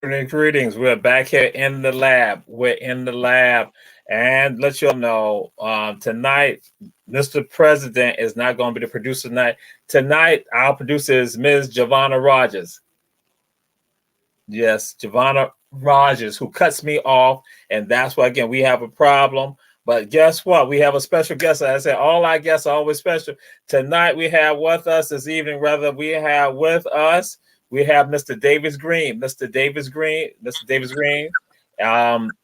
Greetings. We're back here in the lab. We're in the lab. And let you all know tonight, Mr. President is not going to be the producer tonight. Tonight, our producer is Ms. Giovanna Rogers. Yes, Giovanna Rogers, who cuts me off. And that's why, again, we have a problem. But guess what? We have a special guest. As I said, all our guests are always special. Tonight, we have with us this evening, rather, we have with us. We have Mr. Davis Green,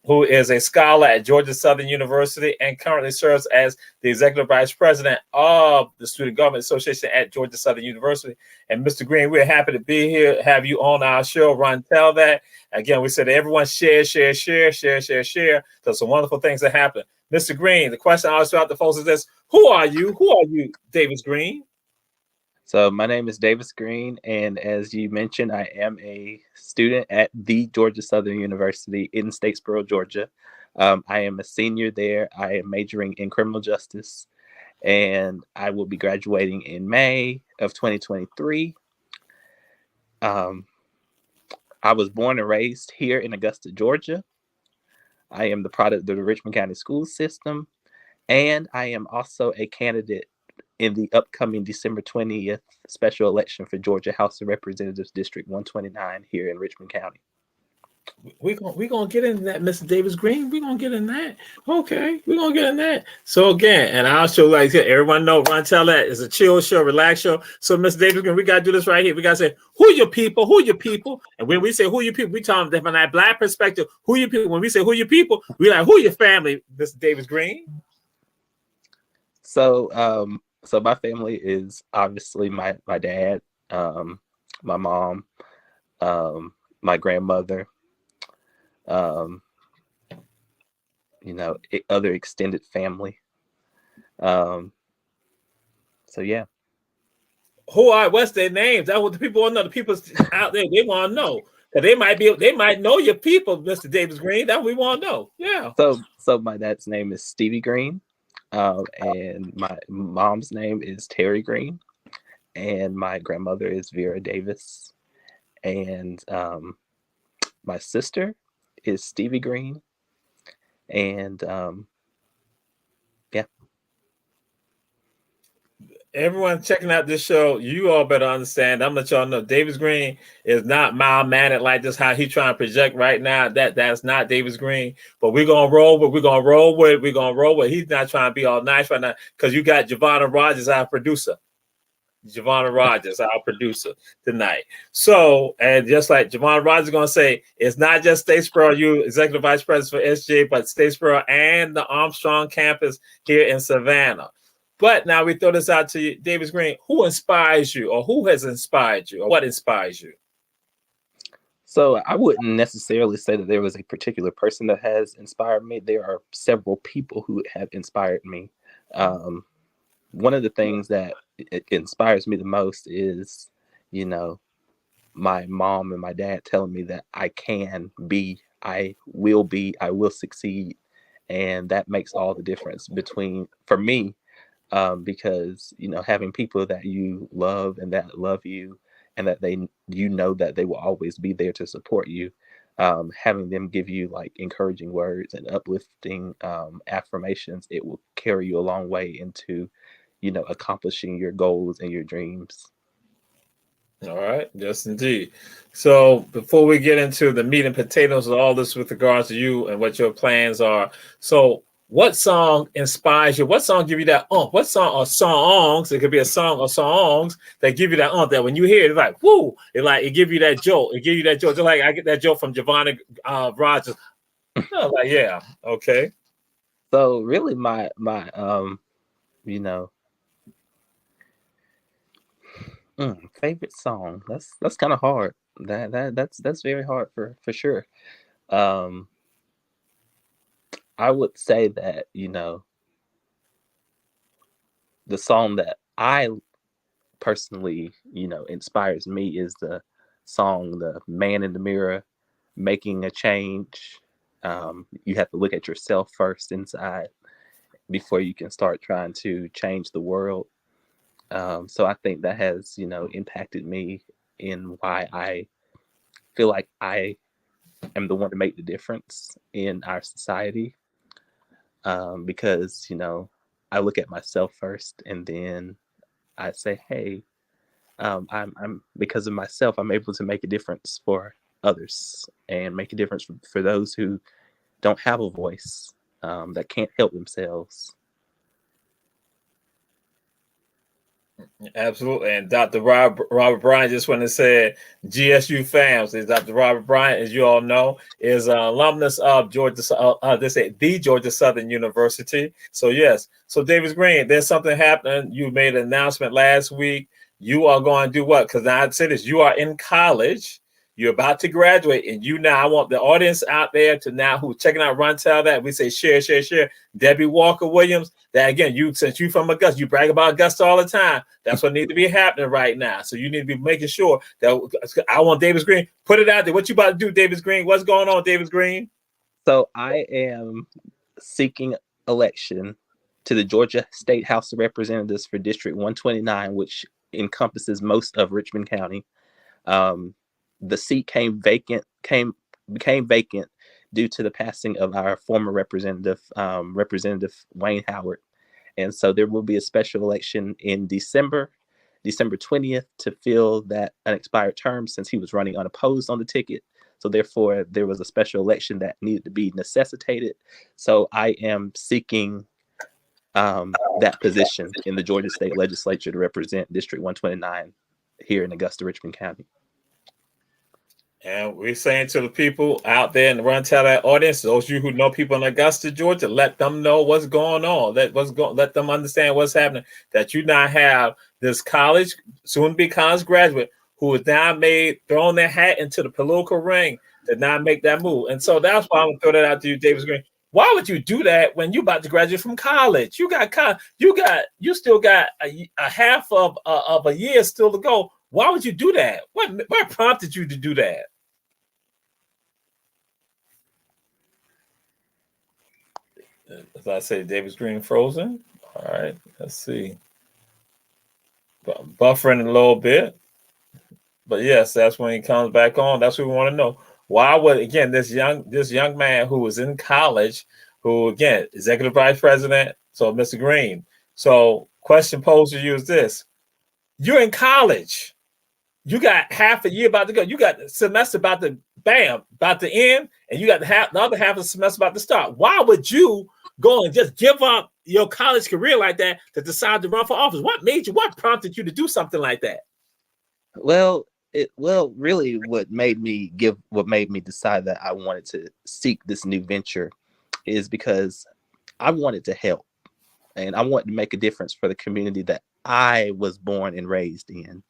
who is a scholar at Georgia Southern University and currently serves as the Executive Vice President of the Student Government Association at Georgia Southern University. And Mr. Green, we're happy to be here, have you on our show. Ron, tell that. Again, we said everyone share. There's some wonderful things that happen. Mr. Green, the question I always throw out the folks is this: Who are you, Davis Green? So my name is Davis Green, and as you mentioned, I am a student at the Georgia Southern University in Statesboro, Georgia. I am a senior there. I am majoring in criminal justice, and I will be graduating in May of 2023. I was born and raised here in Augusta, Georgia. I am the product of the Richmond County school system, and I am also a candidate in the upcoming December 20th special election for Georgia House of Representatives District 129 here in Richmond County. We're gonna get into that, Mr. Davis Green. We're gonna get in that. Okay, we're gonna get in that. So again, and I'll show like everyone know, Ron tell that is a chill show, relax show. So Mr. Davis Green, we gotta do this right here. We gotta say, who your people? Who your people? And when we say who your people, we talking from that black perspective, who your people. When we say who your people, we like who your family, Mr. Davis Green. So my family is obviously my dad, my mom, my grandmother, other extended family. So yeah. What's their names? That's what the people want to know. The people out there, they want to know. They might know your people, Mr. Davis Green. That we want to know. Yeah. So my dad's name is Stevie Green. And my mom's name is Terry Green, and my grandmother is Vera Davis, and my sister is Stevie Green, and yeah. Everyone checking out this show, you all better understand. I'm gonna let y'all know Davis Green is not mild-mannered like this, how he trying to project right now. That's not Davis Green. But we're gonna roll with. He's not trying to be all nice right now because you got Giovanna Rogers, our producer. Tonight. So, and just like Giovanna Rogers is gonna say, it's not just Statesboro, you Executive Vice President for SJ, but Statesboro and the Armstrong campus here in Savannah. But now we throw this out to you, Davis Green. Who inspires you, or who has inspired you, or what inspires you? So I wouldn't necessarily say that there was a particular person that has inspired me. There are several people who have inspired me. One of the things that inspires me the most is, my mom and my dad telling me that I can be, I will succeed. And that makes all the difference for me. Because having people that you love and that love you and that that they will always be there to support you, having them give you like encouraging words and uplifting affirmations, it will carry you a long way into accomplishing your goals and your dreams. All right, yes indeed. So before we get into the meat and potatoes of all this with regards to you and what your plans are, so what song inspires you? What song give you that what song or songs? It could be a song or songs that give you that that when you hear it, it's like whoo! It give you that jolt. It give you that jolt. Just like I get that jolt from Giovanna Rogers. Like yeah, okay. So really, my favorite song. That's kind of hard. That's very hard for sure. I would say that, the song that I personally, inspires me is the song, The Man in the Mirror, Making a Change. You have to look at yourself first inside before you can start trying to change the world. So I think that has, impacted me in why I feel like I am the one to make the difference in our society, because I look at myself first, and then I say, hey, I'm because of myself, I'm able to make a difference for others and make a difference for those who don't have a voice, that can't help themselves. Absolutely. And Dr. Robert Bryant just went and said, GSU fams, is Dr. Robert Bryant, as you all know, is an alumnus of they say the Georgia Southern University. So yes. So Davis Green, there's something happening. You made an announcement last week. You are going to do what? Because now I'd say this, you are in college. You're about to graduate, and you now, I want the audience out there to now who's checking out Run Tell That. We say share, share, share. Debbie Walker Williams, that again, since you from Augusta, you brag about Augusta all the time. That's what needs to be happening right now. So you need to be making sure that I want Davis Green. Put it out there. What you about to do, Davis Green? What's going on, Davis Green? So I am seeking election to the Georgia State House of Representatives for District 129, which encompasses most of Richmond County. The seat became vacant due to the passing of our former representative, Representative Wayne Howard. And so there will be a special election in December 20th, to fill that unexpired term, since he was running unopposed on the ticket. So therefore, there was a special election that needed to be necessitated. So I am seeking that position in the Georgia State Legislature to represent District 129 here in Augusta, Richmond County. And we're saying to the people out there in the Run Tell That audience, those of you who know people in Augusta, Georgia, let them know what's going on. Let them understand what's happening. That you now have this college, soon to be college graduate, who has now thrown their hat into the political ring to now make that move. And so that's why I'm gonna throw that out to you, Davis Green. Why would you do that when you're about to graduate from college? You still got a half of a year still to go. Why would you do that? What prompted you to do that? As I say, Davis Green frozen. All right, let's see. Buffering a little bit. But yes, that's when he comes back on. That's what we want to know. Why would, again, this young man who was in college, who again, executive vice president, so Mr. Green. So question posed to you is this: you're in college. You got half a year about to go. You got the semester about to end, and you got the other half of the semester about to start. Why would you go and just give up your college career like that to decide to run for office? What prompted you to do something like that? Well, really, what made me decide that I wanted to seek this new venture is because I wanted to help, and I wanted to make a difference for the community that I was born and raised in.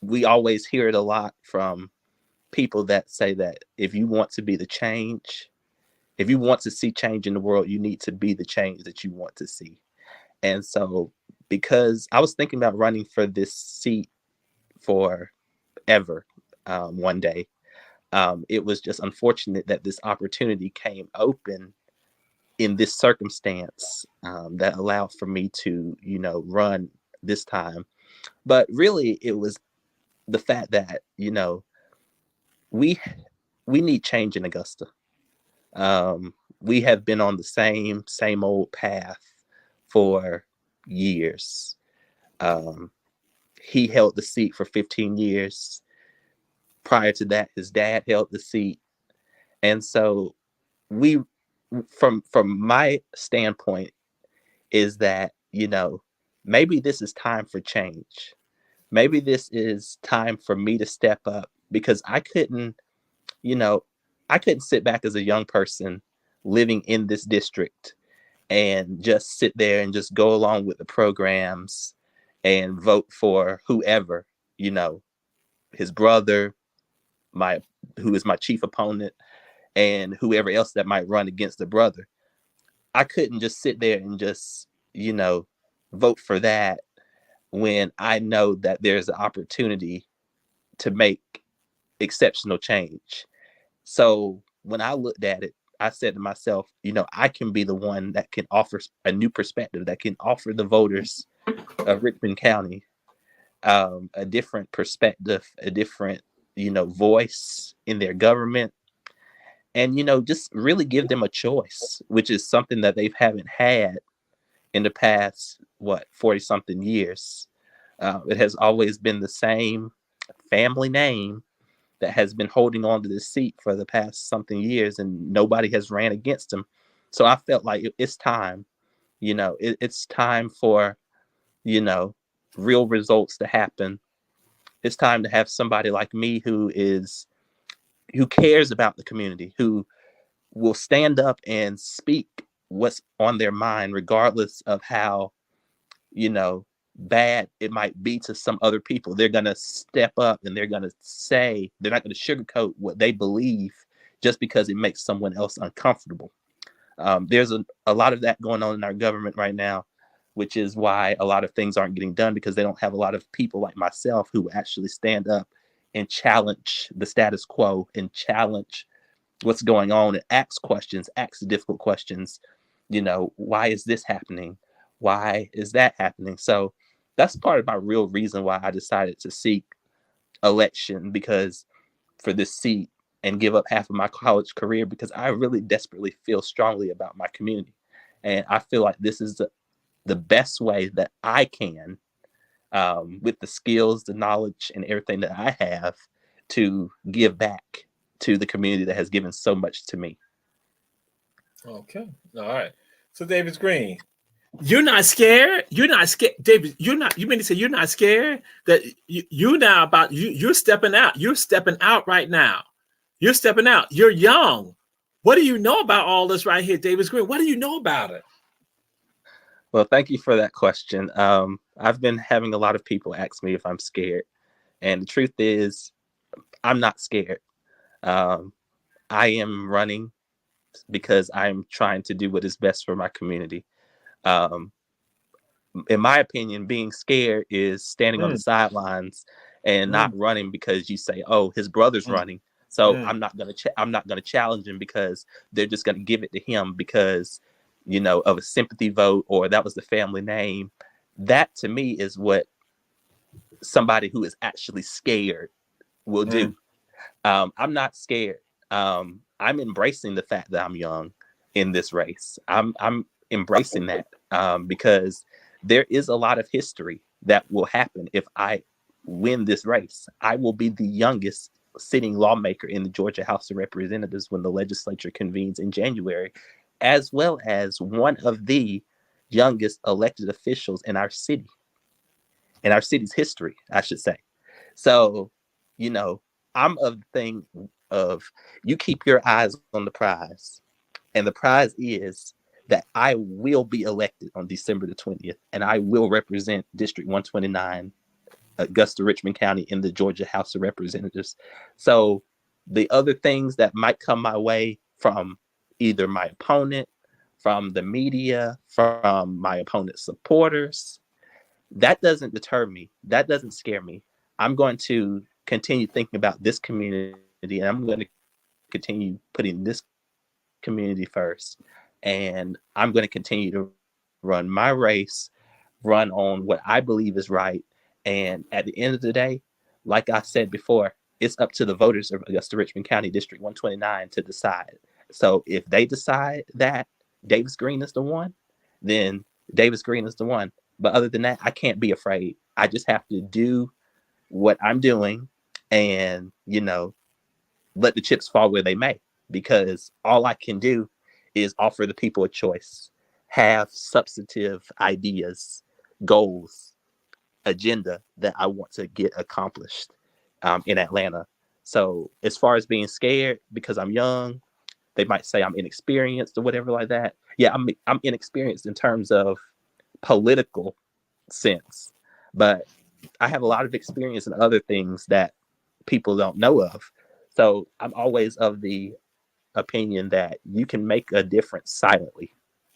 We always hear it a lot from people that say that if you want to be the change, if you want to see change in the world, you need to be the change that you want to see. And so, because I was thinking about running for this seat forever, one day, it was just unfortunate that this opportunity came open in this circumstance, that allowed for me to, run this time. But really, it was the fact that, we need change in Augusta. We have been on the same old path for years. He held the seat for 15 years. Prior to that, his dad held the seat. And so we, from my standpoint, is that, maybe this is time for change. Maybe this is time for me to step up, because I couldn't sit back as a young person living in this district and just sit there and just go along with the programs and vote for whoever, his brother, who is my chief opponent, and whoever else that might run against the brother. I couldn't just sit there and just, vote for that, when I know that there's an opportunity to make exceptional change. So when I looked at it, I said to myself, I can be the one that can offer a new perspective, that can offer the voters of Richmond County, a different perspective, a different voice in their government, and just really give them a choice, which is something that they haven't had in the past 40 something years. It has always been the same family name that has been holding on to this seat for the past something years, and nobody has ran against them. So I felt like it's time. It's time for real results to happen. It's time to have somebody like me who cares about the community, who will stand up and speak what's on their mind, regardless of how bad it might be to some other people. They're going to step up and they're going to say, they're not going to sugarcoat what they believe just because it makes someone else uncomfortable. There's a lot of that going on in our government right now, which is why a lot of things aren't getting done, because they don't have a lot of people like myself who actually stand up and challenge the status quo and challenge what's going on and ask difficult questions. Why is this happening? Why is that happening? So that's part of my real reason why I decided to seek election, because for this seat, and give up half of my college career, because I really desperately feel strongly about my community. And I feel like this is the best way that I can, with the skills, the knowledge, and everything that I have, to give back to the community that has given so much to me. Okay. All right. So Davis Green, you're not scared. You're not scared, David. You're not. You mean to say you're not scared that you now about you? You're stepping out. You're stepping out right now. You're stepping out. You're young. What do you know about all this right here, Davis Green? What do you know about it? Well, thank you for that question. I've been having a lot of people ask me if I'm scared, and the truth is, I'm not scared. I am running because I'm trying to do what is best for my community. In my opinion, being scared is standing on the sidelines and not running because you say, "Oh, his brother's running, so I'm not gonna challenge him because they're just gonna give it to him because of a sympathy vote, or that was the family name." That to me is what somebody who is actually scared will do. I'm not scared. I'm embracing the fact that I'm young in this race. I'm embracing that, because there is a lot of history that will happen if I win this race. I will be the youngest sitting lawmaker in the Georgia House of Representatives when the legislature convenes in January, as well as one of the youngest elected officials in our city, in our city's history, I should say. So, I'm of the thing of, you keep your eyes on the prize. And the prize is that I will be elected on December the 20th, and I will represent District 129, Augusta, Richmond County, in the Georgia House of Representatives. So the other things that might come my way from either my opponent, from the media, from my opponent's supporters, that doesn't deter me. That doesn't scare me. I'm going to continue thinking about this community, and I'm going to continue putting this community first. And I'm going to continue to run my race, run on what I believe is right. And at the end of the day, like I said before, it's up to the voters of Augusta Richmond County District 129 to decide. So if they decide that Davis Green is the one, then Davis Green is the one. But other than that, I can't be afraid. I just have to do what I'm doing and, let the chips fall where they may, because all I can do is offer the people a choice, have substantive ideas, goals, agenda that I want to get accomplished in Atlanta. So as far as being scared because I'm young, they might say I'm inexperienced or whatever like that. Yeah, I'm inexperienced in terms of political sense, but I have a lot of experience in other things that people don't know of. So I'm always of the opinion that you can make a difference silently.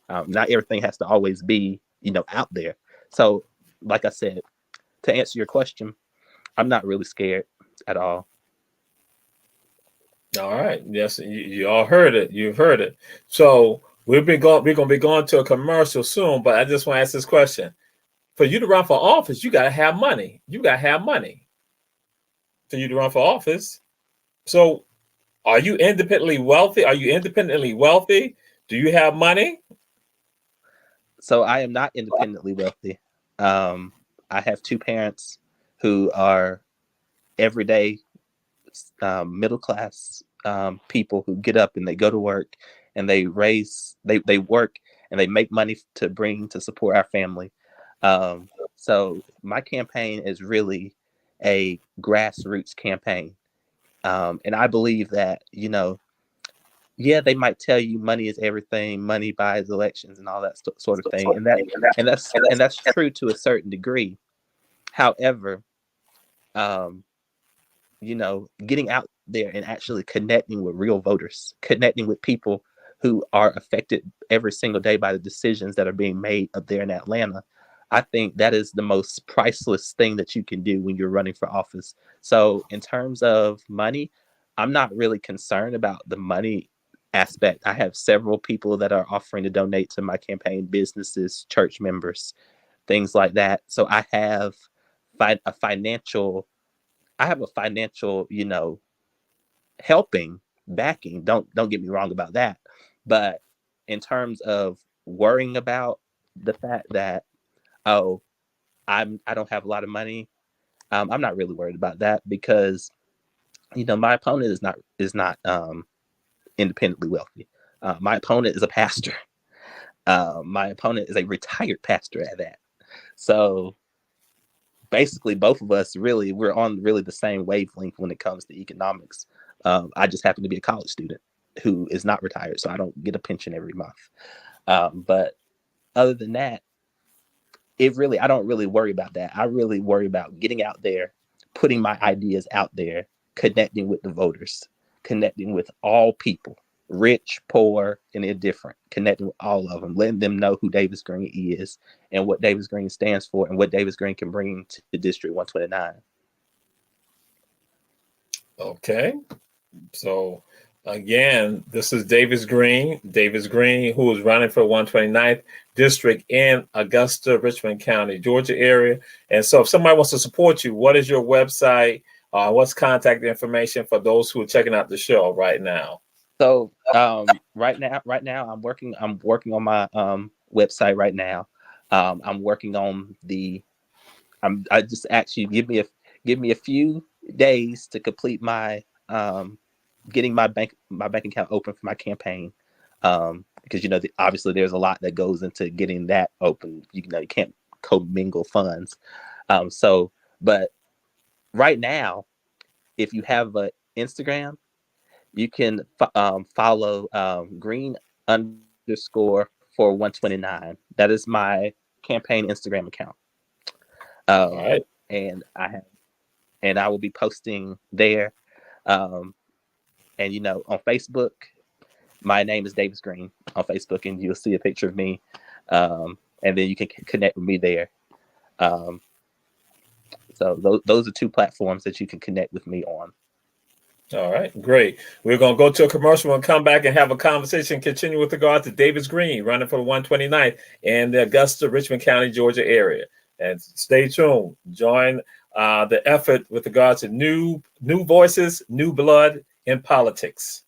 Not everything has to always be, out there. So, like I said, to answer your question, I'm not really scared at all. All right. Yes, you all heard it. You've heard it. So we're going to be going to a commercial soon, but I just want to ask this question. For you to run for office, you got to have money. You got to have money. for you to run for office. So are you independently wealthy? Are you independently wealthy? Do you have money? So I am not independently wealthy. I have two parents who are everyday middle class people who get up and they go to work and they work and they make money to bring to support our family. So my campaign is really a grassroots campaign. And I believe that, yeah, they might tell you money is everything, money buys elections and all that sort of thing. And that's true to a certain degree. However, um, getting out there and actually connecting with real voters, connecting with people who are affected every single day by the decisions that are being made up there in Atlanta. I think that is the most priceless thing that you can do when you're running for office. So, in terms of money, I'm not really concerned about the money aspect. I have several people that are offering to donate to my campaign, businesses, church members, things like that. So, a financial I have a financial, helping backing. Don't get me wrong about that. But in terms of worrying about the fact that, oh, I don't have a lot of money, I'm not really worried about that because my opponent is not independently wealthy. My opponent is a pastor. My opponent is a retired pastor at that. So basically both of us we're on really the same wavelength when it comes to economics. I just happen to be a college student who is not retired, so I don't get a pension every month. But other than that, I don't really worry about that. I really worry about getting out there, putting my ideas out there, connecting with the voters, connecting with all people, rich, poor, and indifferent, connecting with all of them, letting them know who Davis Green is and what Davis Green stands for and what Davis Green can bring to the District 129. Okay. So again, this is Davis Green, who is running for 129th district in Augusta, Richmond County, Georgia area. And so if somebody wants to support you, what is your website? What's contact information for those who are checking out the show right now? So right now I'm working on my website right now. I'm working on I just actually give me a few days to complete my getting my bank account open for my campaign. Because obviously there's a lot that goes into getting that open. You can't commingle funds. But right now, if you have an Instagram, you can follow green underscore for 129. That is my campaign Instagram account. All right. And I will be posting there. And on Facebook, my name is Davis Green on Facebook, and you'll see a picture of me. And then you can connect with me there. So those are two platforms that you can connect with me on. All right, great. We're going to go to a commercial and come back and have a conversation, continue with regard to Davis Green running for 129th in the Augusta, Richmond County, Georgia area. And stay tuned. Join the effort with regard to new voices, new blood in politics.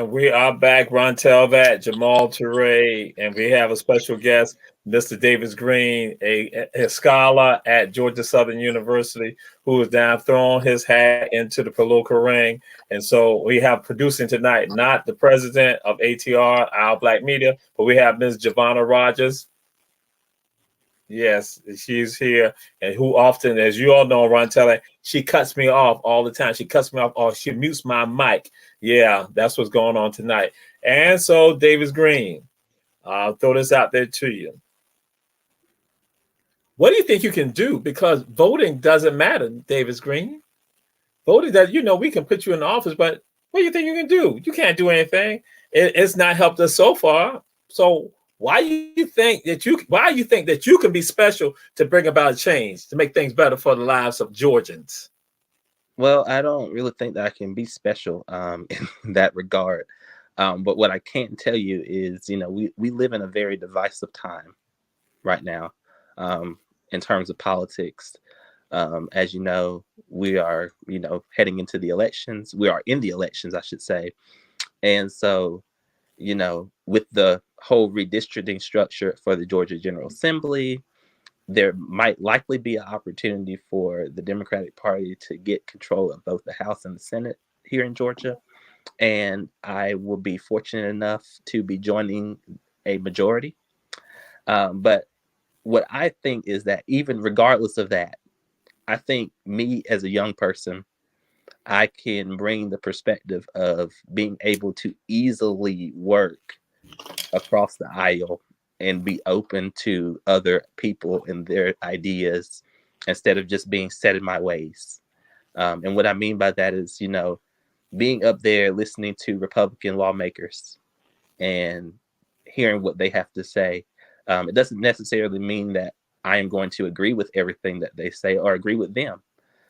And we are back, Ron Telvat, Jamal Toure, and we have a special guest, Mr. Davis Green, a scholar at Georgia Southern University, who is now throwing his hat into the political ring. And so we have producing tonight, not the president of ATR, Our Black Media, but we have Ms. Giovanna Rogers. Yes, she's here, and who often, as you all know, Ron Teller, she cuts me off all the time. She cuts me off, or she mutes my mic. Yeah, that's what's going on tonight. And so, Davis Green, I'll throw this out there to you. What do you think you can do? Because voting doesn't matter, Davis Green. Voting does, we can put you in the office, but what do you think you can do? You can't do anything. It's not helped us so far. So why you think that you can be special to bring about change, to make things better for the lives of Georgians? Well, I don't really think that I can be special in that regard. But what I can tell you is, we live in a very divisive time right now in terms of politics. As you know, we are, heading into the elections. We are in the elections, I should say. And so, with the whole redistricting structure for the Georgia General Assembly, there might likely be an opportunity for the Democratic Party to get control of both the House and the Senate here in Georgia. And I will be fortunate enough to be joining a majority. But what I think is that even regardless of that, I think me as a young person, I can bring the perspective of being able to easily work across the aisle and be open to other people and their ideas instead of just being set in my ways. And what I mean by that is, being up there listening to Republican lawmakers and hearing what they have to say. It doesn't necessarily mean that I am going to agree with everything that they say or agree with them.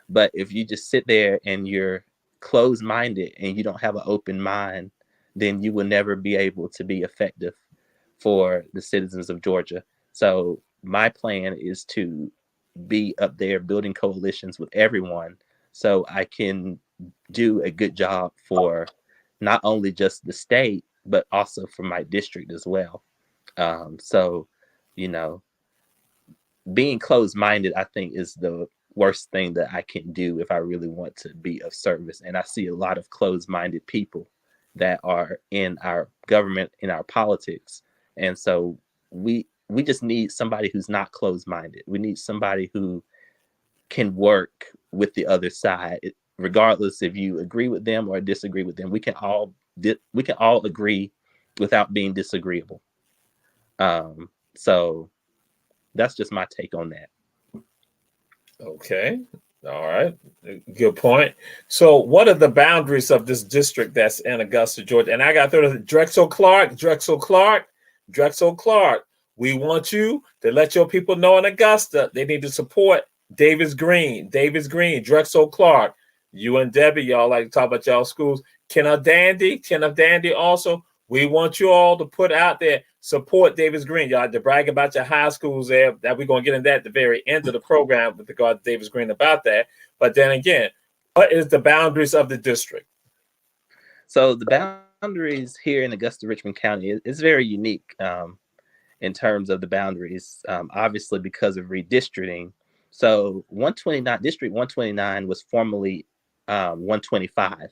But if you just sit there and you're closed-minded and you don't have an open mind, then you will never be able to be effective for the citizens of Georgia. So my plan is to be up there building coalitions with everyone so I can do a good job for not only just the state, but also for my district as well. So, being closed-minded, I think, is the worst thing that I can do if I really want to be of service. And I see a lot of closed-minded people that are in our government, in our politics. And so we just need somebody who's not closed-minded. We need somebody who can work with the other side, regardless if you agree with them or disagree with them. We can all agree without being disagreeable. So that's just my take on that. Okay. All right. Good point. So what are the boundaries of this district that's in Augusta, Georgia? And I got to Drexel Clark. We want you to let your people know in Augusta they need to support Davis Green, Drexel Clark. You and Debbie, y'all like to talk about y'all schools. Kenneth Dandy also. We want you all to put out there, support Davis Green. Y'all to brag about your high schools there. That we're going to get into that at the very end of the program with regard to Davis Green about that. But then again, what is the boundaries of the district? So the boundaries here in Augusta, Richmond County is very unique in terms of the boundaries, obviously because of redistricting. So District 129 was formerly 125.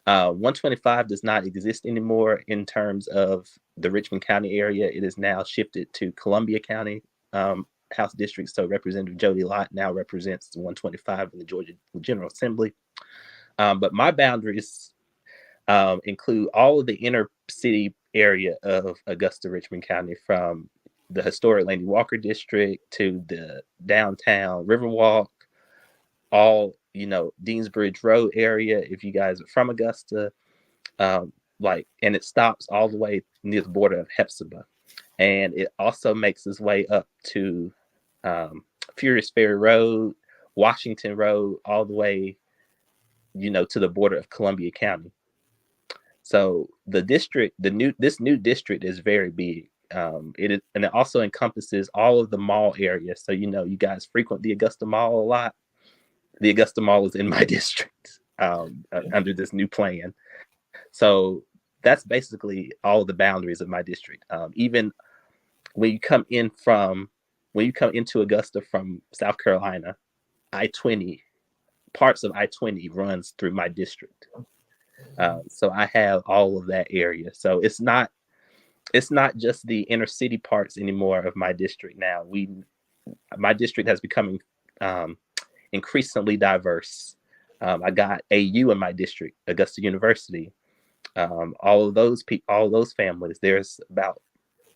125 does not exist anymore in terms of the Richmond County area. It is now shifted to Columbia County House District. So Representative Jody Lott now represents 125 in the Georgia General Assembly. But my boundaries include all of the inner city area of Augusta, Richmond County, from the historic Laney Walker District to the downtown Riverwalk, all Deansbridge Road area. If you guys are from Augusta, and it stops all the way near the border of Hepzibah, and it also makes its way up to Furious Ferry Road, Washington Road, all the way, to the border of Columbia County. So this new district is very big. It also encompasses all of the mall area. So you guys frequent the Augusta Mall a lot. The Augusta Mall is in my district under this new plan. So that's basically all the boundaries of my district. Even when you come in from when you come into Augusta from South Carolina, I-20, parts of I-20 runs through my district. So I have all of that area. So it's not just the inner city parts anymore of my district now. My district has become increasingly diverse. I got AU in my district, Augusta University. All those families. There's about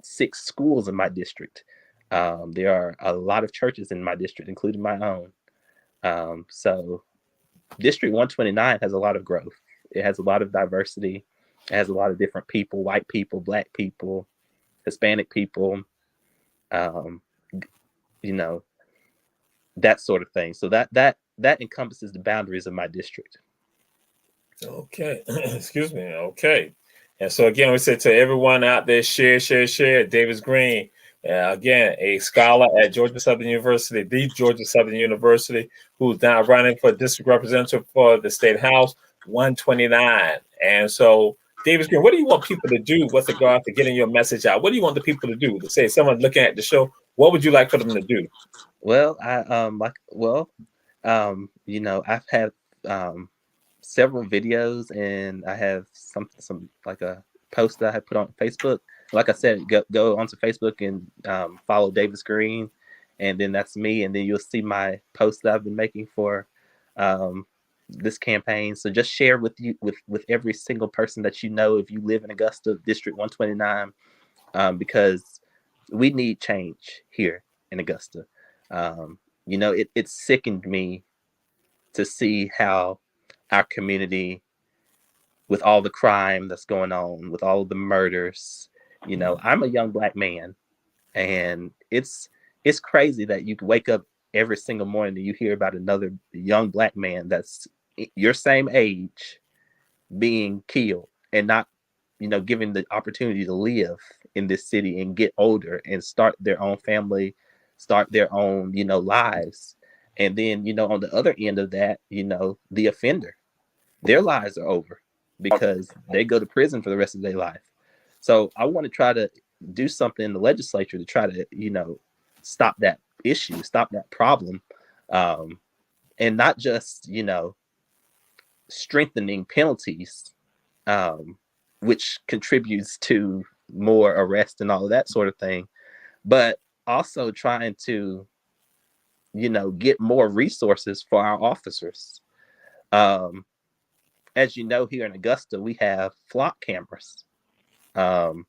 6 schools in my district. There are a lot of churches in my district, including my own. So District 129 has a lot of growth. It has a lot of diversity. It has a lot of different people: white people, black people, Hispanic people. Um, you know, that sort of thing. So that encompasses the boundaries of my district. Okay. Excuse me. Okay. And so again, we said to everyone out there, share, share, share. Davis Green, again, a scholar at Georgia Southern University, the Georgia Southern University, who's now running for district representative for the state house, 129. And so, Davis Green, what do you want people to do with regard to getting your message out? What do you want the people to do? To say someone looking at the show, what would you like for them to do? Well, I've had several videos, and I have some like a post that I had put on Facebook. Like I said, go onto Facebook and follow Davis Green, and then that's me, and then you'll see my posts that I've been making for um, this campaign. So just share with every single person that you know if you live in Augusta District 129, because we need change here in Augusta. It sickened me to see how our community, with all the crime that's going on, with all of the murders, I'm a young black man, and it's crazy that you can wake up every single morning and you hear about another young black man that's your same age being killed, and not given the opportunity to live in this city and get older and start their own family, start their own lives. And then on the other end of that, the offender, their lives are over because they go to prison for the rest of their life. So I want to try to do something in the legislature to try to stop that issue, stop that problem, and not just strengthening penalties, which contributes to more arrest and all of that sort of thing, but also trying to, get more resources for our officers. Um, as you know, here in Augusta, we have flock cameras, um,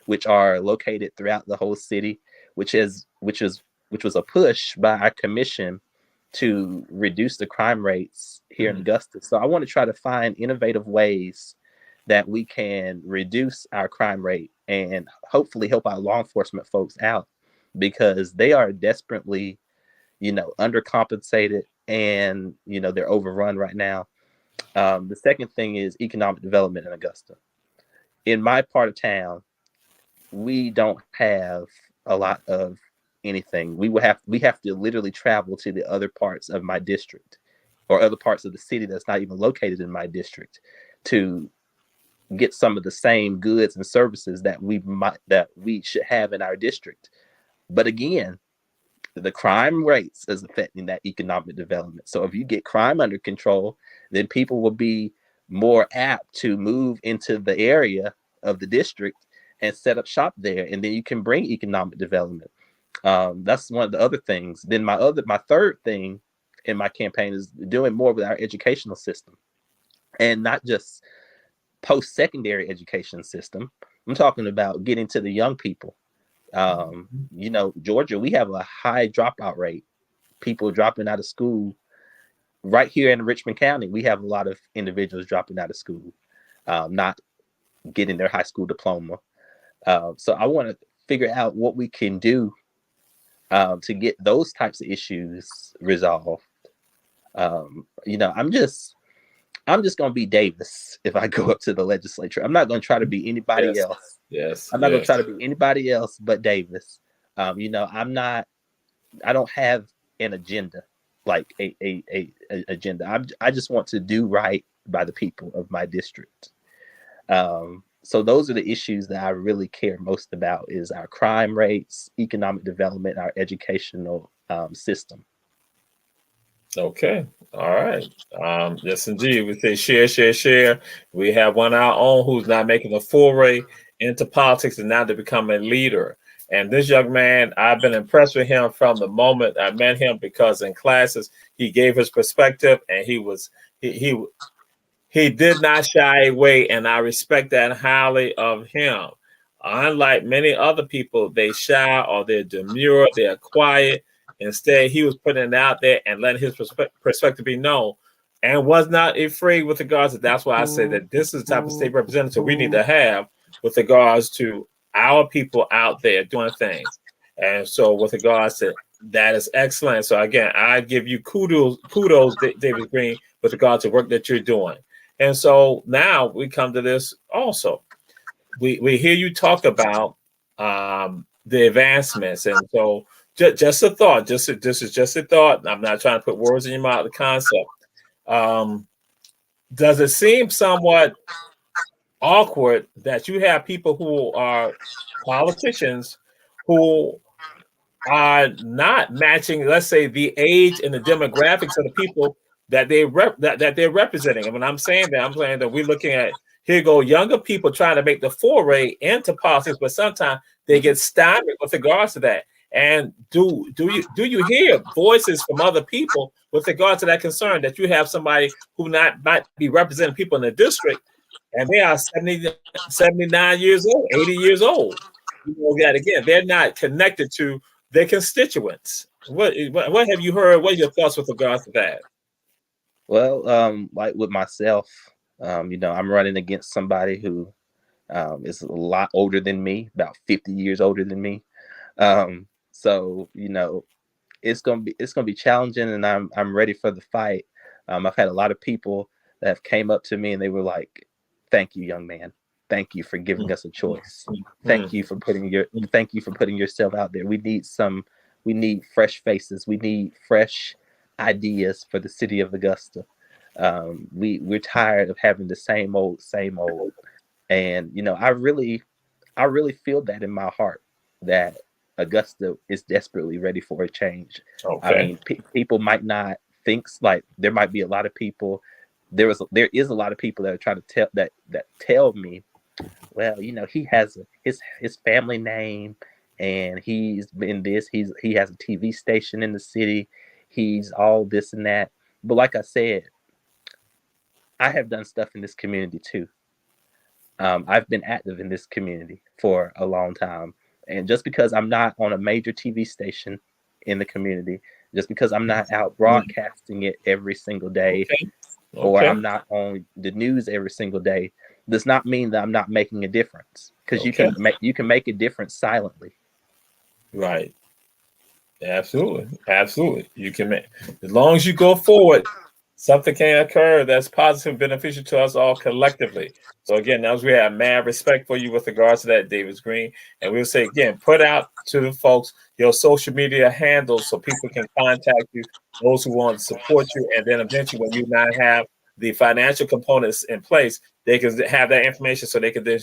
which are located throughout the whole city, which was a push by our commission to reduce the crime rates here in Augusta. So I want to try to find innovative ways that we can reduce our crime rate and hopefully help our law enforcement folks out, because they are desperately, undercompensated, and they're overrun right now. The second thing is economic development in Augusta. In my part of town, we don't have a lot of anything. We have to literally travel to the other parts of my district or other parts of the city that's not even located in my district to get some of the same goods and services that we should have in our district. But again, the crime rates is affecting that economic development. So if you get crime under control, then people will be more apt to move into the area of the district and set up shop there, and then you can bring economic development. That's one of the other things. Then my third thing in my campaign is doing more with our educational system, and not just post-secondary education system. I'm talking about getting to the young people. Georgia, we have a high dropout rate. People dropping out of school. Right here in Richmond County, we have a lot of individuals dropping out of school, not getting their high school diploma. So I want to figure out what we can do to get those types of issues resolved. I'm just gonna be Davis if I go up to the legislature. I'm not gonna try to be anybody Yes. else. Yes. I'm not gonna try to be anybody else but Davis. I'm not. I don't have an agenda, like a agenda. I just want to do right by the people of my district. So those are the issues that I really care most about: is our crime rates, economic development, our educational system. Okay. All right. Yes, indeed. We say share, share, share. We have one of our own who's not making a foray into politics and now to become a leader. And this young man, I've been impressed with him from the moment I met him because in classes he gave his perspective and he he did not shy away, and I respect that highly of him. Unlike many other people, they shy or they're demure, they're quiet. Instead, he was putting it out there and letting his perspective be known and was not afraid with regards to that's why I say that this is the type of state representative we need to have with regards to our people out there doing things. And so with regards to that is excellent. So again, I give you kudos, David Green, with regards to work that you're doing. And so now we come to this also. We hear you talk about the advancements. And so just a thought, this is just a thought. I'm not trying to put words in your mouth, the concept. Um, does it seem somewhat awkward that you have people who are politicians who are not matching, let's say, the age and the demographics of the people that that they're representing? And when I'm saying that, I'm saying that we're looking at here go younger people trying to make the foray into politics, but sometimes they get stymied with regards to that. And do you hear voices from other people with regard to that concern that you have somebody who not might be representing people in the district and they are 79 years old, 80 years old? You know that again, they're not connected to their constituents. What have you heard? What are your thoughts with regards to that? Well, like with myself, I'm running against somebody who is a lot older than me, about 50 years older than me. So it's gonna be challenging, and I'm ready for the fight. I've had a lot of people that have came up to me and they were like, "Thank you, young man. Thank you for giving us a choice. Thank you for putting yourself out there. We need fresh faces. We need fresh ideas for the city of Augusta. We're tired of having the same old, same old." And I really feel that in my heart that Augusta is desperately ready for a change. I Okay. mean, people might not think like there might be a lot of people. There is a lot of people that are trying to tell me, well, he has his family name, and he's been this. He has a TV station in the city. He's all this and that. But like I said, I have done stuff in this community too. I've been active in this community for a long time. And just because I'm not on a major TV station in the community, just because I'm not out broadcasting it every single day, Okay. or Okay. I'm not on the news every single day, does not mean that I'm not making a difference. Because Okay. you can make a difference silently. Right. Absolutely. Absolutely. You can make, as long as you go forward, something can occur that's positive and beneficial to us all collectively. So again, as we have mad respect for you with regards to that, Davis Green. And we'll say again, put out to the folks your social media handles so people can contact you, those who want to support you, and then eventually when you not have the financial components in place, they can have that information so they can then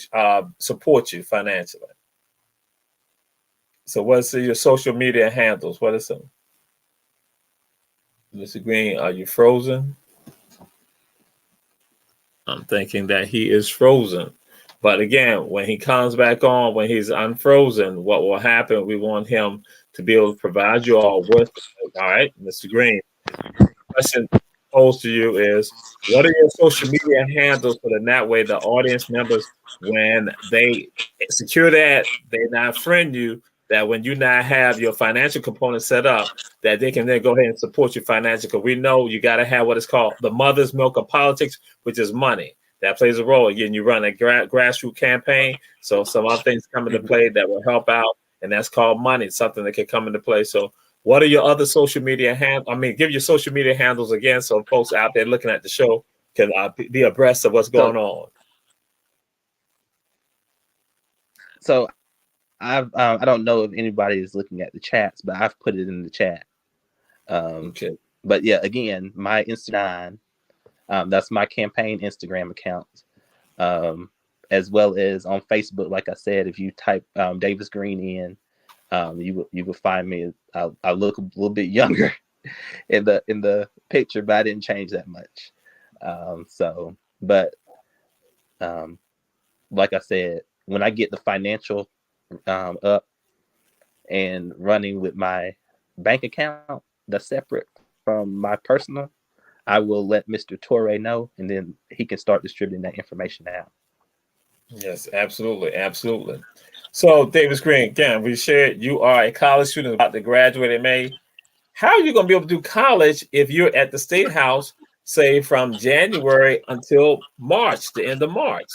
support you financially. So what's your social media handles? What is them? Mr. Green, are you frozen? I'm thinking that he is frozen. But again, when he comes back on, when he's unfrozen, what will happen? We want him to be able to provide you all with. All right, Mr. Green. Question posed to you is: what are your social media handles so that way the audience members, when they secure that, they not friend you, that when you not have your financial component set up, that they can then go ahead and support you financially. Because we know you got to have what is called the mother's milk of politics, which is money. That plays a role. Again, you run a grassroots campaign, so some other things come into play that will help out, and that's called money, something that can come into play. So what are your other social media give your social media handles again so folks out there looking at the show can be abreast of what's So going on. so I don't know if anybody is looking at the chats, but I've put it in the chat. Okay. But yeah, again, my Instagram, that's my campaign Instagram account. Um, as well as on Facebook. Like I said, if you type Davis Green in, you will find me. I look a little bit younger in the picture, but I didn't change that much. Like I said, when I get the financial up and running with my bank account that's separate from my personal, I will let Mr. Torre know, and then he can start distributing that information out. Yes, absolutely, absolutely. So, Davis Green, again, we shared you are a college student about to graduate in May. How are you going to be able to do college if you're at the State House, say from January until March, the end of March?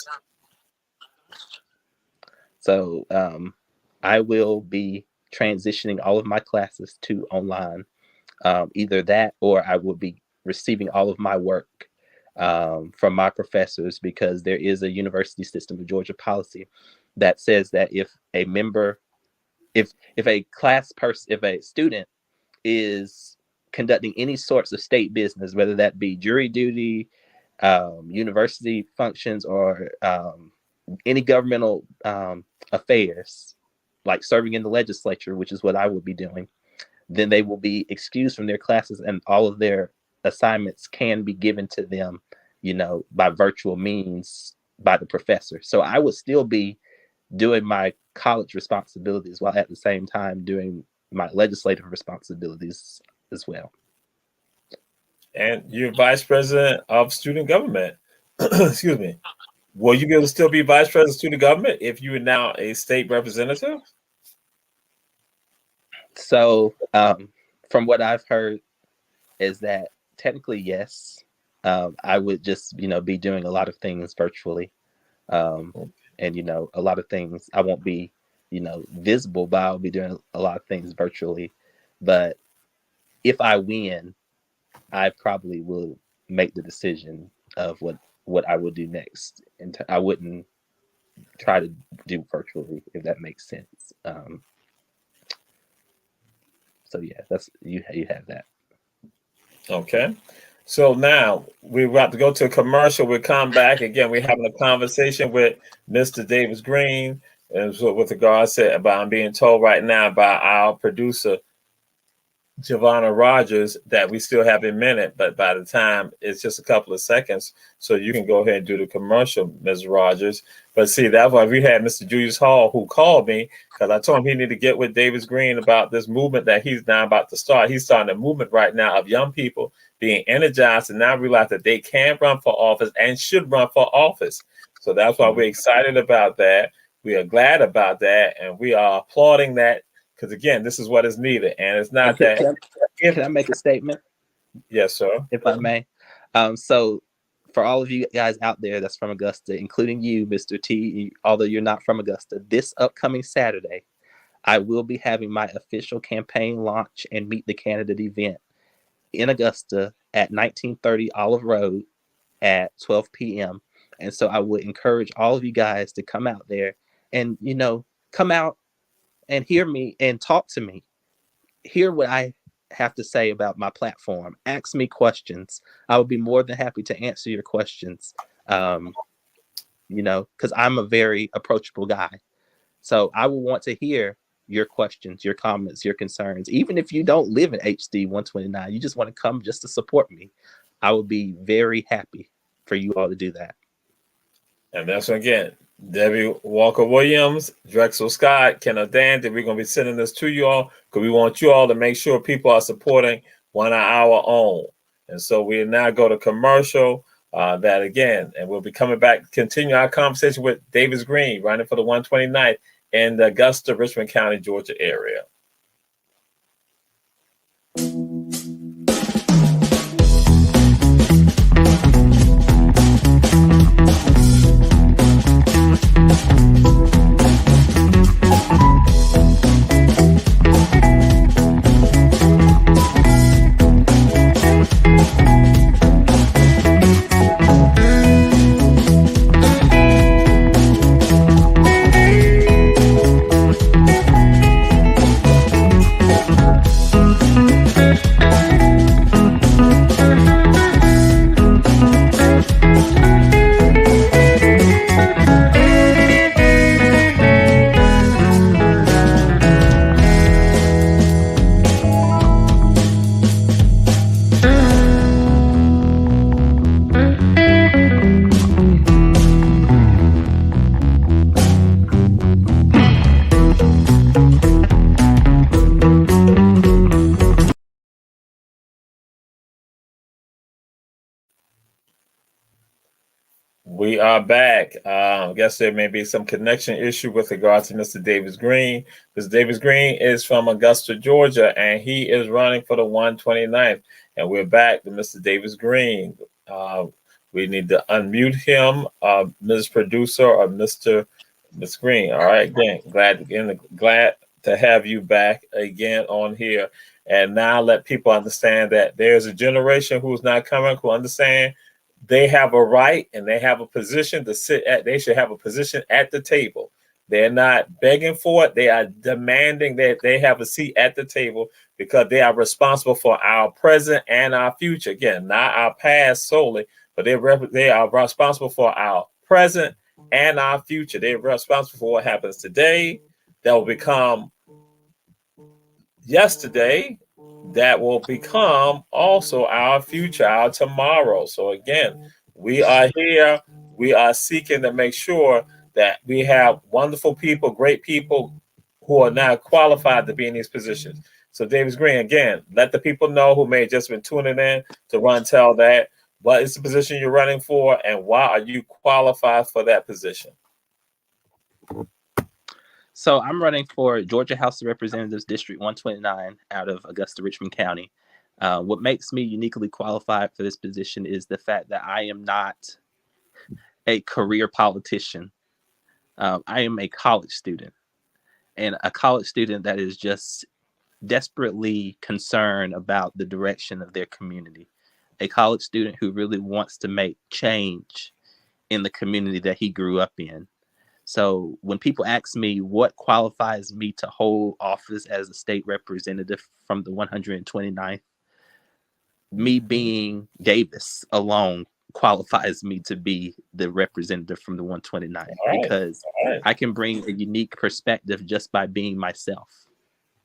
So I will be transitioning all of my classes to online. Either that, or I will be receiving all of my work from my professors, because there is a University System of Georgia policy that says that if a member, if a student is conducting any sorts of state business, whether that be jury duty, university functions, or any governmental affairs, like serving in the legislature, which is what I would be doing, then they will be excused from their classes, and all of their assignments can be given to them, by virtual means by the professor. So I would still be doing my college responsibilities while at the same time doing my legislative responsibilities as well. And you're vice president of student government. Excuse me. Will you be able to still be vice president of student government if you are now a state representative? So from what I've heard is that technically, yes. I would just, be doing a lot of things virtually. And, a lot of things I won't be, visible, but I'll be doing a lot of things virtually. But if I win, I probably will make the decision of what I will do next. And I wouldn't try to do virtually, if that makes sense. So yeah, that's you have that. Okay. So now we're about to go to a commercial. We'll come back again. We're having a conversation with Mr. Davis Green, and so with regards to about I'm being told right now by our producer Giovanna Rogers that we still have a minute, but by the time it's just a couple of seconds, so you can go ahead and do the commercial, Ms. Rogers. But see, that's why we had Mr. Julius Hall, who called me because I told him he needed to get with Davis Green about this movement that he's now about to start. He's starting a movement right now of young people being energized and now realize that they can run for office and should run for office. So that's why we're excited about that. We are glad about that, and we are applauding that. Because again, this is what is needed, and it's not that. Can I make a statement? Yes, sir. If I may. So, for all of you guys out there that's from Augusta, including you, Mr. T, although you're not from Augusta, this upcoming Saturday, I will be having my official campaign launch and meet the candidate event in Augusta at 1930 Olive Road at 12 p.m. And so I would encourage all of you guys to come out there and, come out and hear me and talk to me. Hear what I have to say about my platform. Ask me questions. I would be more than happy to answer your questions. Because I'm a very approachable guy. So I will want to hear your questions, your comments, your concerns. Even if you don't live in HD 129, you just want to come just to support me, I would be very happy for you all to do that. And that's again, Debbie Walker Williams, Drexel Scott, Kenneth Dandy. We're going to be sending this to you all because we want you all to make sure people are supporting one of our own. And so we now go to commercial that again, and we'll be coming back, continue our conversation with Davis Green, running for the 129th in the Augusta, Richmond County, Georgia area. We are back. I guess there may be some connection issue with regards to Mr. Davis Green. Mr. Davis Green is from Augusta, Georgia, and he is running for the 129th. And we're back to Mr. Davis Green. We need to unmute him, Ms. Producer or Ms. Green. All right, again, glad to have you back again on here. And now let people understand that there's a generation who's not coming who understand they have a right and they have a position to sit at. They should have a position at the table. They're not begging for it. They are demanding that they have a seat at the table because they are responsible for our present and our future. Again, not our past solely, but they are responsible for our present and our future. They're responsible for what happens today that will become yesterday, that will become also our future, our tomorrow. So again, we are here. We are seeking to make sure that we have wonderful people, great people who are now qualified to be in these positions. So Davis Green, again, let the people know who may have just been tuning in to run tell that what is the position you're running for and why are you qualified for that position? So I'm running for Georgia House of Representatives District 129 out of Augusta, Richmond County. What makes me uniquely qualified for this position is the fact that I am not a career politician. I am a college student, and a college student that is just desperately concerned about the direction of their community. A college student who really wants to make change in the community that he grew up in. So when people ask me what qualifies me to hold office as a state representative from the 129th, me being Davis alone qualifies me to be the representative from the 129th because I can bring a unique perspective just by being myself.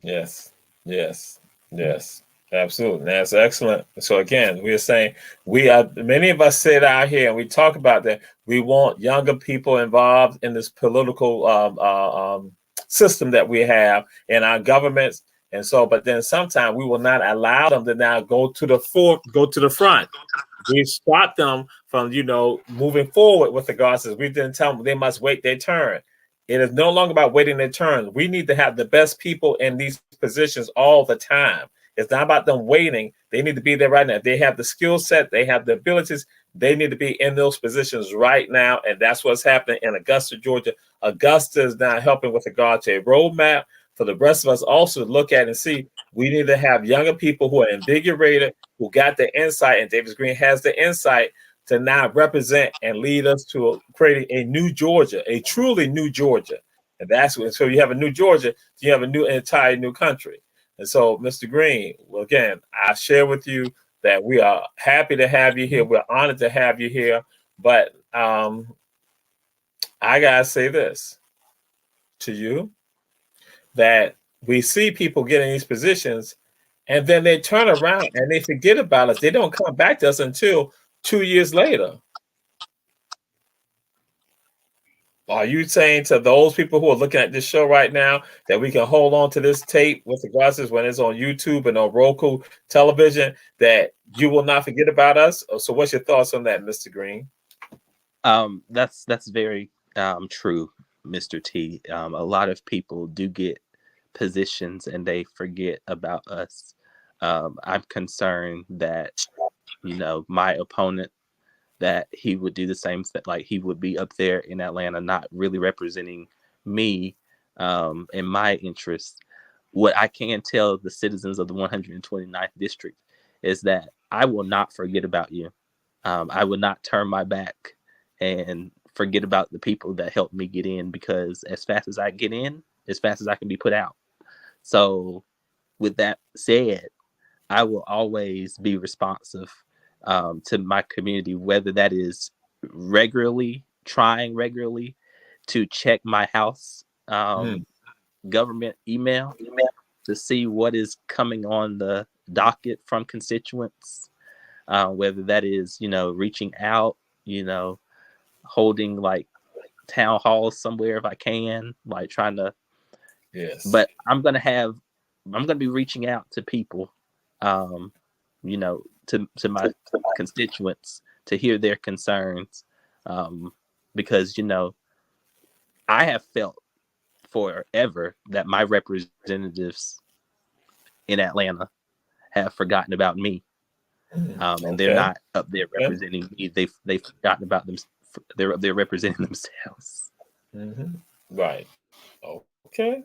Yes, yes, yes, absolutely. That's excellent. So again, we are saying we are many of us sit out here and we talk about that. We want younger people involved in this political system that we have in our governments. And so, but then sometimes we will not allow them to now go to the front. We stop them from, moving forward with regards to we didn't tell them they must wait their turn. It is no longer about waiting their turn. We need to have the best people in these positions all the time. It's not about them waiting. They need to be there right now. If they have the skill set, they have the abilities, they need to be in those positions right now. And that's what's happening in Augusta, Georgia. Augusta is now helping with regard to a roadmap for the rest of us also to look at and see. We need to have younger people who are invigorated, who got the insight, and Davis Green has the insight to now represent and lead us to creating a new Georgia, a truly new Georgia. And that's what, so you have a new Georgia, you have a new entire new country. And so, Mr. Green, well, again, I share with you that we are happy to have you here. We're honored to have you here. But I gotta say this to you, that we see people getting these positions and then they turn around and they forget about us. They don't come back to us until 2 years later. Are you saying to those people who are looking at this show right now that we can hold on to this tape with the glasses when it's on YouTube and on Roku television, that you will not forget about us? So what's your thoughts on that, Mr. Green? That's very true, Mr. T. A lot of people do get positions and they forget about us. I'm concerned that, my opponent, that he would do the same thing, like he would be up there in Atlanta, not really representing me in my interests. What I can tell the citizens of the 129th district is that I will not forget about you. I will not turn my back and forget about the people that helped me get in, because as fast as I get in, as fast as I can be put out. So with that said, I will always be responsive to my community, whether that is trying regularly to check my house government email to see what is coming on the docket from constituents, whether that is, reaching out, holding like town halls somewhere if I can, like trying to. Yes. But I'm gonna be reaching out to people, to my constituents to hear their concerns, Because I have felt forever that my representatives in Atlanta have forgotten about me, and they're Okay. not up there Okay. representing me. They've forgotten about them. They're up there representing themselves. Hmm. Right. Okay.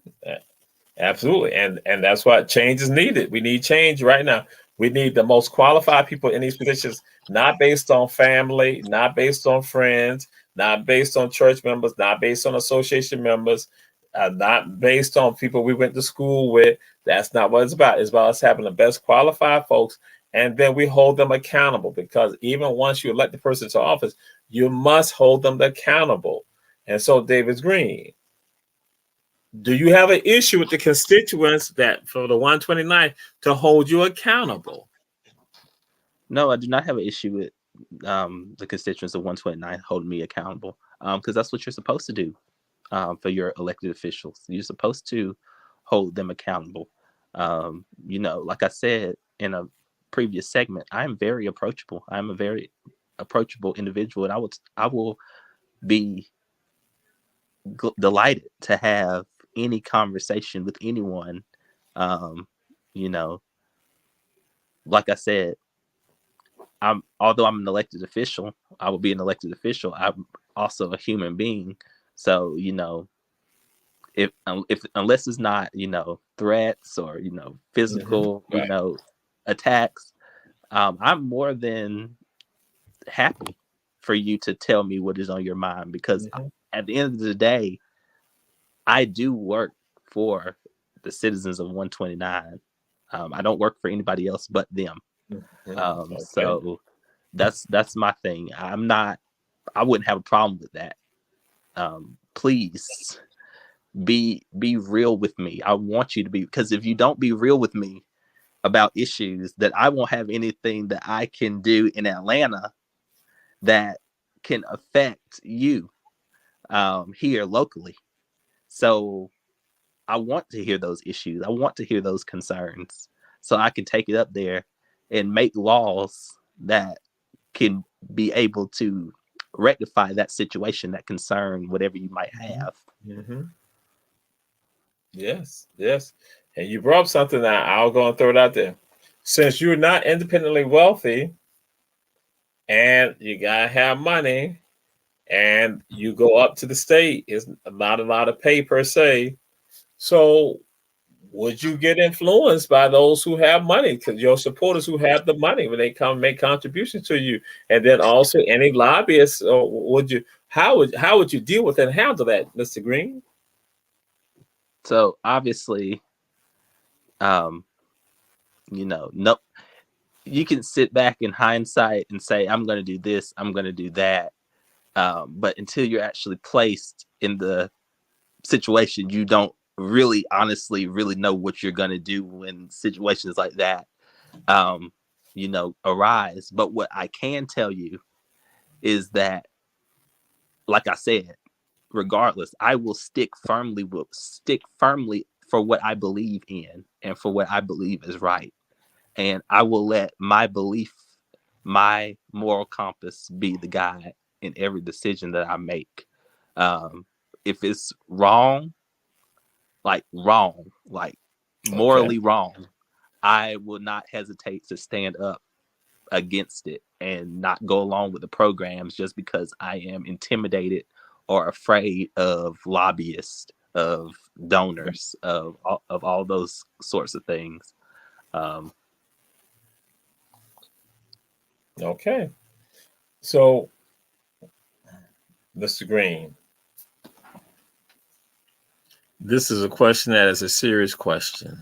Absolutely. And that's why change is needed. We need change right now. We need the most qualified people in these positions, not based on family, not based on friends, not based on church members, not based on association members, not based on people we went to school with. That's not what it's about. It's about us having the best qualified folks. And then we hold them accountable, because even once you elect the person to office, you must hold them accountable. And so, David Green, do you have an issue with the constituents that for the 129th to hold you accountable? No, I do not have an issue with the constituents of 129 holding me accountable, because that's what you're supposed to do for your elected officials. You're supposed to hold them accountable. Like I said in a previous segment, I am very approachable. I'm a very approachable individual, and I will be delighted to have any conversation with anyone. Um, you know, like I said, although I'm an elected official, I will be an elected official. I'm also a human being. So, if unless it's not, threats or, Hmm. physical, Right. attacks, I'm more than happy for you to tell me what is on your mind, because Hmm. at the end of the day, I do work for the citizens of 129. I don't work for anybody else but them. Hmm. Okay. So that's my thing. I wouldn't have a problem with that. Please be real with me. I want you to be, because if you don't be real with me about issues, that I won't have anything that I can do in Atlanta that can affect you here locally. So I want to hear those issues. I want to hear those concerns, so I can take it up there and make laws that can be able to rectify that situation, that concern, whatever you might have. Hmm. Yes. Yes. And you brought up something that I'll go and throw it out there. Since you're not independently wealthy and you gotta have money and you go up to the state, it's not a lot of pay per se. So would you get influenced by those who have money, because your supporters who have the money when they come make contributions to you, and then also any lobbyists? Or would you? How would you deal with and handle that, Mr. Green? So obviously, um, no, you can sit back in hindsight and say, I'm going to do this, I'm going to do that. But until you're actually placed in the situation, you don't really, honestly, really know what you're going to do when situations like that, arise. But what I can tell you is that, like I said, regardless, I will stick firmly for what I believe in and for what I believe is right. And I will let my belief, my moral compass be the guide in every decision that I make. Um, if it's wrong, like Okay. morally wrong, I will not hesitate to stand up against it and not go along with the programs just because I am intimidated or afraid of lobbyists, of donors, of all those sorts of things. Um, Okay. So, Mr. Green, this is a question that is a serious question.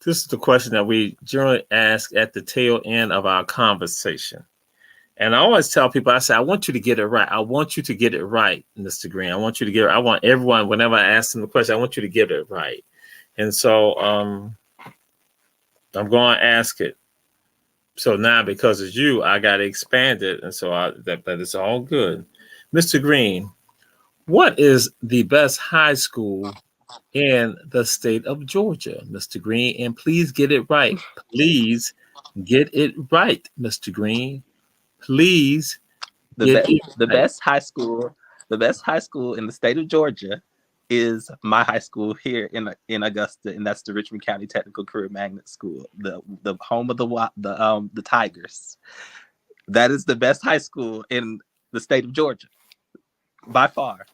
This is the question that we generally ask at the tail end of our conversation. And I always tell people, I say, I want you to get it right. I want you to get it right, Mr. Green. I want you to get it. I want everyone, whenever I ask them the question, I want you to get it right. And so I'm going to ask it. So now, because it's you, I got to expand it. And so but it's all good. Mr. Green, what is the best high school in the state of Georgia, Mr. Green? And please get it right. Please get it right, Mr. Green. Please The best high school in the state of Georgia is my high school here in Augusta, and that's the Richmond County Technical Career Magnet School, the home of the Tigers. That is the best high school in the state of Georgia, by far.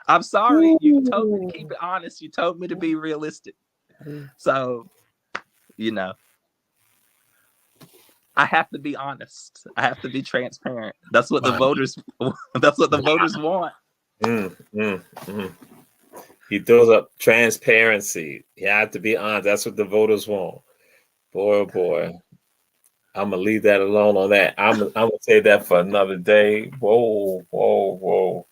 I'm sorry, you told me to keep it honest. You told me to be realistic. So, I have to be honest. I have to be transparent. That's what the voters. That's what the voters want. He throws up transparency. You have to be honest. That's what the voters want. Boy, oh boy. I'm gonna leave that alone on that. I'm gonna say that for another day. Whoa.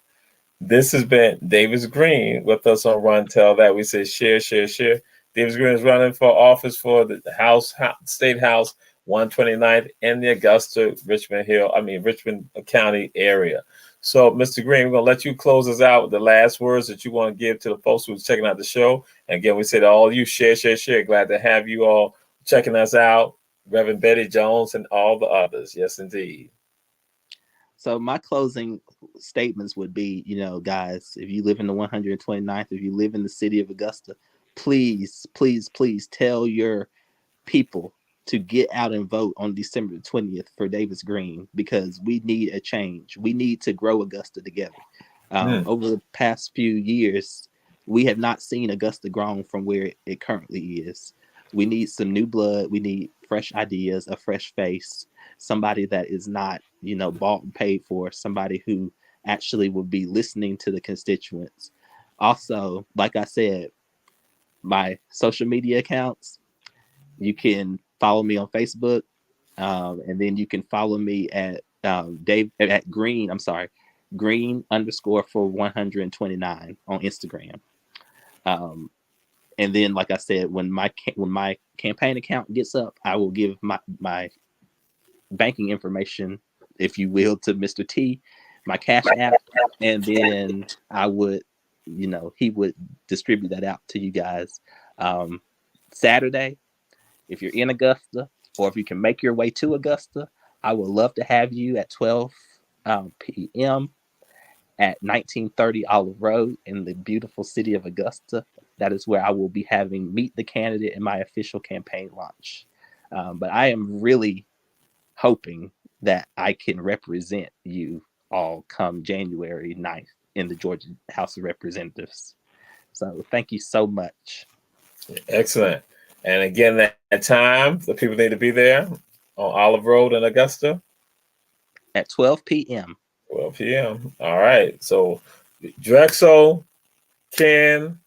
This has been Davis Green with us on Run Tell That. We say share. Davis Green is running for office for the State House 129th in the Augusta, Richmond County area. So, Mr. Green, we're going to let you close us out with the last words that you want to give to the folks who's checking out the show. And again, we say to all of you, share. Glad to have you all checking us out. Reverend Betty Jones and all the others. Yes, indeed. So my closing statements would be, guys, if you live in the 129th, if you live in the city of Augusta, please tell your people to get out and vote on December 20th for Davis Green, because we need a change. We need to grow Augusta together. Over the past few years, we have not seen Augusta grown from where it currently is. We need some new blood. We need fresh ideas, a fresh face, somebody that is not, bought and paid for, somebody who actually will be listening to the constituents. Also, like I said, my social media accounts, you can follow me on Facebook, and then you can follow me at Green _for129 on Instagram. And then, like I said, when my campaign account gets up, I will give my banking information, if you will, to Mr. T, my Cash App, and then I would, he would distribute that out to you guys. Saturday, if you're in Augusta, or if you can make your way to Augusta, I would love to have you at 12 p.m. at 1930 Olive Road in the beautiful city of Augusta. That is where I will be having Meet the Candidate in my official campaign launch. But I am really hoping that I can represent you all come January 9th in the Georgia House of Representatives. So thank you so much. Excellent. And again, that time, the people need to be there on Olive Road in Augusta? At 12 p.m. 12 p.m. All right. So Drexel, Ken,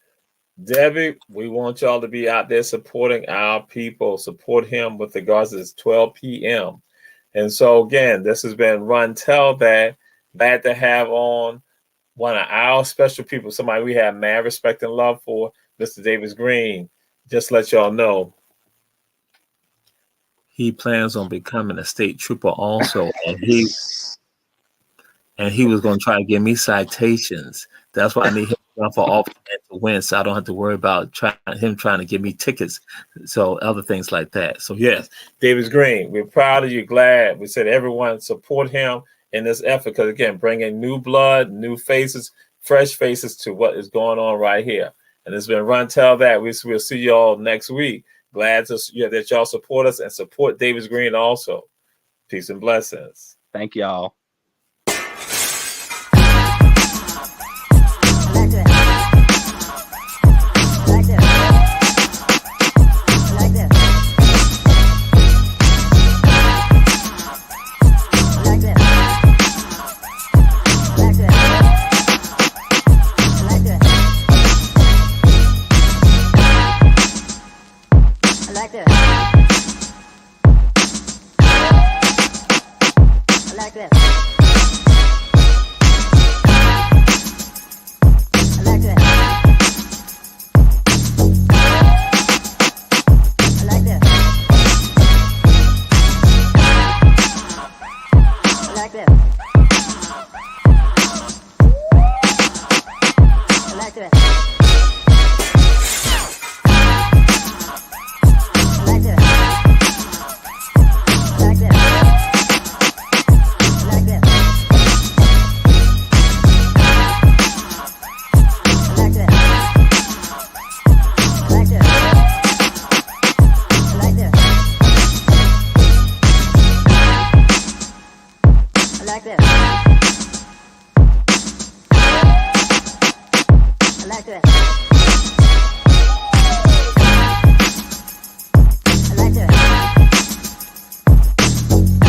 Debbie, we want y'all to be out there supporting our people. Support him with regards to this 12 p.m. And so, again, this has been Run Tell That. Glad to have on one of our special people, somebody we have mad respect and love for, Mr. Davis Green. Just let y'all know, he plans on becoming a state trooper also, and he was going to try to give me citations. That's why I need him to run for office and to win, so I don't have to worry about him trying to give me tickets, so other things like that. So yes, Davis Green, we're proud of you. Glad we said everyone support him in this effort, because again, bringing new blood, new faces, fresh faces to what is going on right here. And it's been Run Tell That. We'll see you all next week. Glad that y'all support us and support Davis Green also. Peace and blessings. Thank y'all. like that.